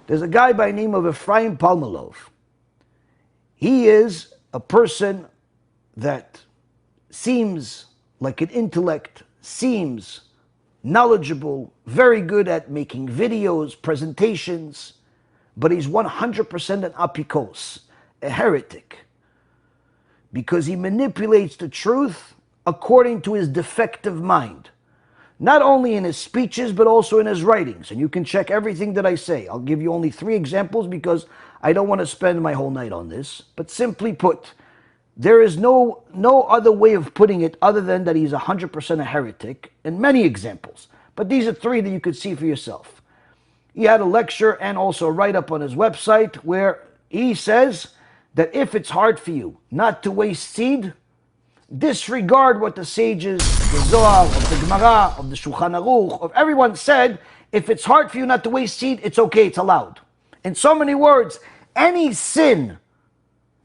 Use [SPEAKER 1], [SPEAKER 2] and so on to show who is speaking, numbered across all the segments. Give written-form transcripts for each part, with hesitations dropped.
[SPEAKER 1] There's a guy by the name of Efraim Palvanov. He is a person that seems like an intellect, seems knowledgeable, very good at making videos, presentations, but he's 100% an apikos, a heretic, because he manipulates the truth according to his defective mind, not only in his speeches but also in his writings. And you can check everything that I say. I'll give you only 3 examples because I don't want to spend my whole night on this. But simply put, there is no other way of putting it other than that he's 100% a heretic, and many examples. But these are 3 that you could see for yourself. He had a lecture and also a write-up on his website where he says that if it's hard for you not to waste seed, disregard what the sages, the Zohar, of the Gemara, of the Shulchan Aruch, of everyone said. If it's hard for you not to waste seed, it's okay, it's allowed. In so many words, any sin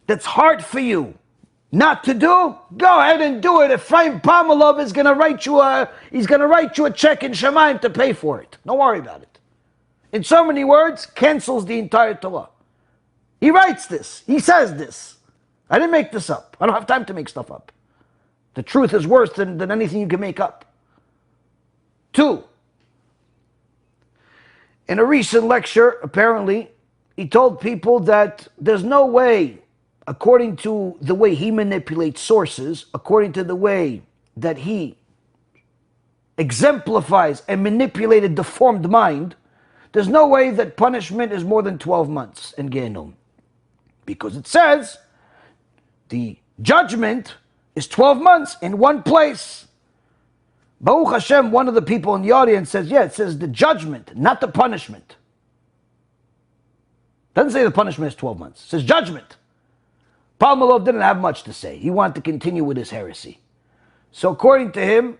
[SPEAKER 1] that's hard for you not to do, go ahead and do it. Efraim Palvanov is going to write you a check in Shemayim to pay for it. Don't worry about it. In so many words, cancels the entire Torah. He writes this. He says this. I didn't make this up. I don't have time to make stuff up. The truth is worse than anything you can make up. 2. In a recent lecture, apparently, he told people that there's no way, according to the way he manipulates sources, according to the way that he exemplifies and manipulated deformed mind, there's no way that punishment is more than 12 months in Gehinnom. Because it says the judgment is 12 months in one place. Baruch Hashem, one of the people in the audience says, yeah, it says the judgment, not the punishment. Doesn't say the punishment is 12 months. It says judgment. Palvanov didn't have much to say. He wanted to continue with his heresy. So according to him,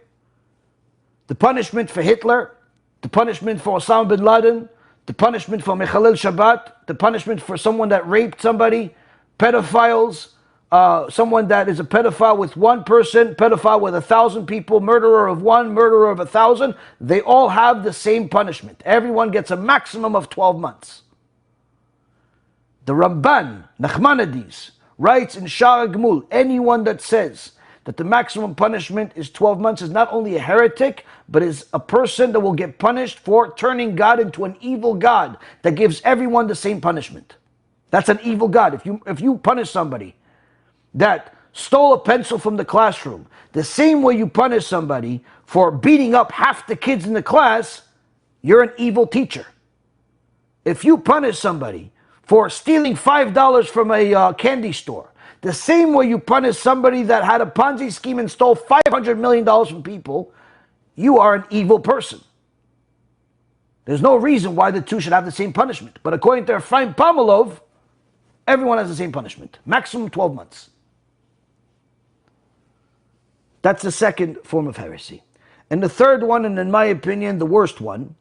[SPEAKER 1] the punishment for Hitler, the punishment for Osama bin Laden, the punishment for Mechalel Shabbat, the punishment for someone that raped somebody, pedophiles, someone that is a pedophile with one person, pedophile with 1,000 people, murderer of one, murderer of 1,000, they all have the same punishment. Everyone gets a maximum of 12 months. The Ramban, Nachmanides, writes in Shara Gmul, anyone that says that the maximum punishment is 12 months is not only a heretic, but is a person that will get punished for turning God into an evil God that gives everyone the same punishment. That's an evil God. If you punish somebody that stole a pencil from the classroom, the same way you punish somebody for beating up half the kids in the class, you're an evil teacher. If you punish somebody for stealing $5 from a candy store, the same way you punish somebody that had a Ponzi scheme and stole $500 million from people, you are an evil person. There's no reason why the two should have the same punishment. But according to Efraim Palvanov, everyone has the same punishment. Maximum 12 months. That's the second form of heresy. And the third one, and in my opinion, the worst one,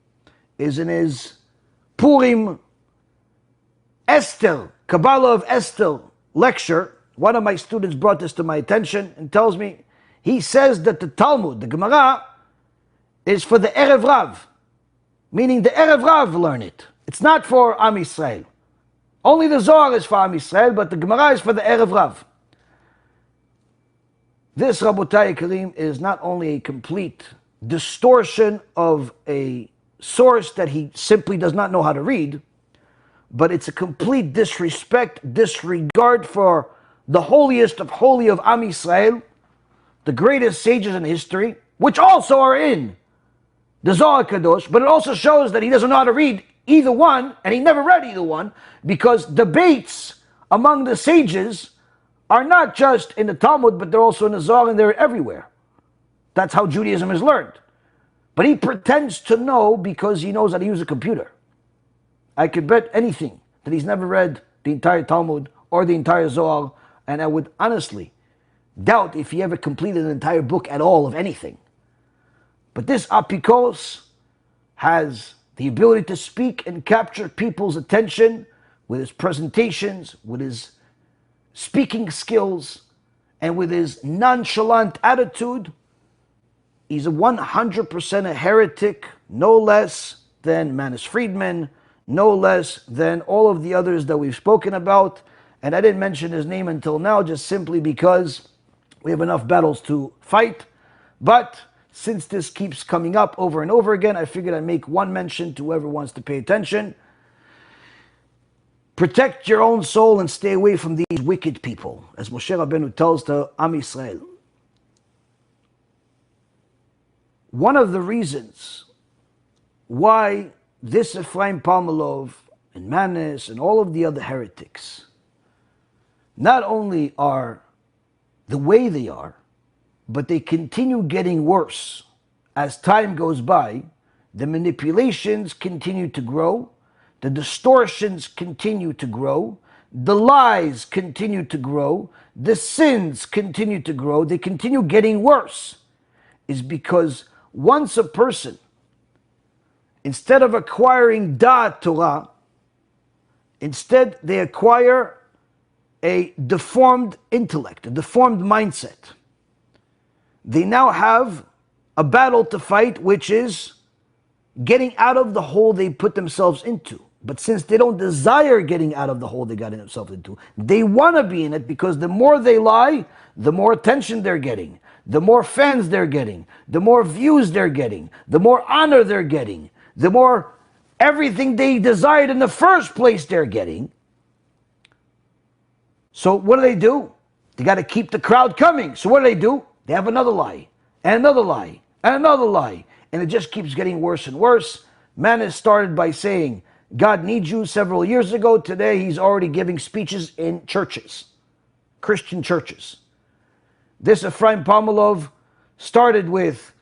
[SPEAKER 1] is in his Purim Esther, Kabbalah of Esther lecture. One of my students brought this to my attention and tells me, he says that the Talmud, the Gemara, is for the Erev Rav, meaning the Erev Rav learn it. It's not for Am Yisrael. Only the Zohar is for Am Yisrael, but the Gemara is for the Erev Rav. This, Rabotai Karim, is not only a complete distortion of a source that he simply does not know how to read, but it's a complete disrespect, disregard for the holiest of holy of Am Yisrael, the greatest sages in history, which also are in the Zohar Kadosh, but it also shows that he doesn't know how to read either one, and he never read either one, because debates among the sages are not just in the Talmud, but they're also in the Zohar, and they're everywhere. That's how Judaism is learned. But he pretends to know because he knows how to use a computer. I could bet anything that he's never read the entire Talmud or the entire Zohar, and I would honestly doubt if he ever completed an entire book at all of anything. But this Apikos has the ability to speak and capture people's attention with his presentations, with his speaking skills, and with his nonchalant attitude. He's a 100% a heretic, no less than Manis Friedman, no less than all of the others that we've spoken about. And I didn't mention his name until now, just simply because we have enough battles to fight. But since this keeps coming up over and over again, I figured I'd make one mention to whoever wants to pay attention. Protect your own soul and stay away from these wicked people, as Moshe Rabbeinu tells to Am Yisrael. One of the reasons why this Efraim Palvanov and Manis and all of the other heretics not only are the way they are, but they continue getting worse as time goes by. The manipulations continue to grow, the distortions continue to grow, the lies continue to grow, the sins continue to grow, they continue getting worse, is because once a person, instead of acquiring Da'at Torah, instead they acquire a deformed intellect, a deformed mindset. They now have a battle to fight, which is getting out of the hole they put themselves into. But since they don't desire getting out of the hole they got themselves into, they want to be in it, because the more they lie, the more attention they're getting, the more fans they're getting, the more views they're getting, the more honor they're getting, the more everything they desired in the first place they're getting. So what do? They got to keep the crowd coming. So what do? They have another lie, and another lie, and another lie. And it just keeps getting worse and worse. Man has started by saying, God needs you several years ago. Today he's already giving speeches in churches, Christian churches. This Efraim Palvanov started with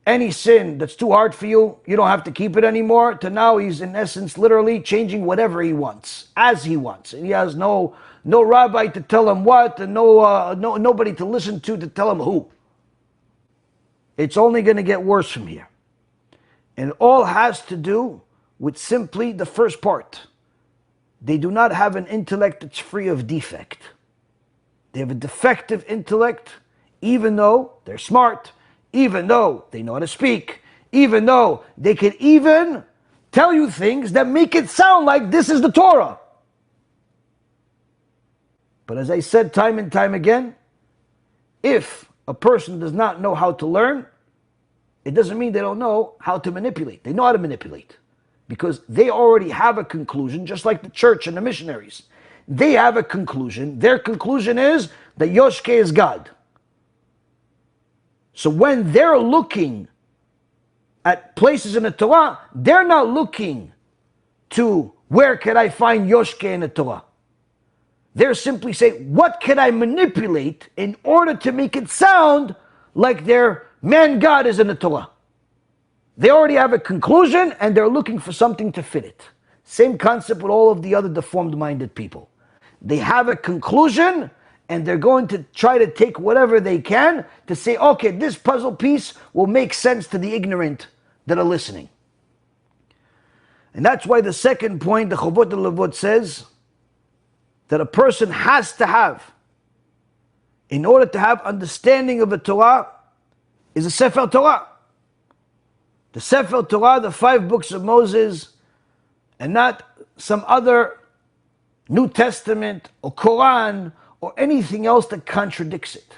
[SPEAKER 1] any sin that's too hard for you, you don't have to keep it anymore, to now he's in essence literally changing whatever he wants, as he wants. And he has no rabbi to tell him what, and nobody to listen to tell him who. It's only going to get worse from here. And it all has to do with simply the first part. They do not have an intellect that's free of defect. They have a defective intellect, even though they're smart, even though they know how to speak, even though they can even tell you things that make it sound like this is the Torah. But as I said time and time again, if a person does not know how to learn, it doesn't mean they don't know how to manipulate. They know how to manipulate, because they already have a conclusion, just like the church and the missionaries. They have a conclusion. Their conclusion is that Yoshke is God. So when they're looking at places in the Torah, they're not looking to where can I find Yoshke in the Torah. They're simply saying, what can I manipulate in order to make it sound like their man God is in the Torah? They already have a conclusion and they're looking for something to fit it. Same concept with all of the other deformed-minded people. They have a conclusion and they're going to try to take whatever they can to say, okay, this puzzle piece will make sense to the ignorant that are listening. And that's why the second point, the Chovot HaLevavot says, that a person has to have, in order to have understanding of the Torah, is a Sefer Torah. The Sefer Torah, the 5 books of Moses, and not some other New Testament or Quran or anything else that contradicts it.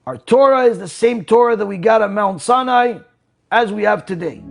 [SPEAKER 1] Our Torah is the same Torah that we got on Mount Sinai as we have today.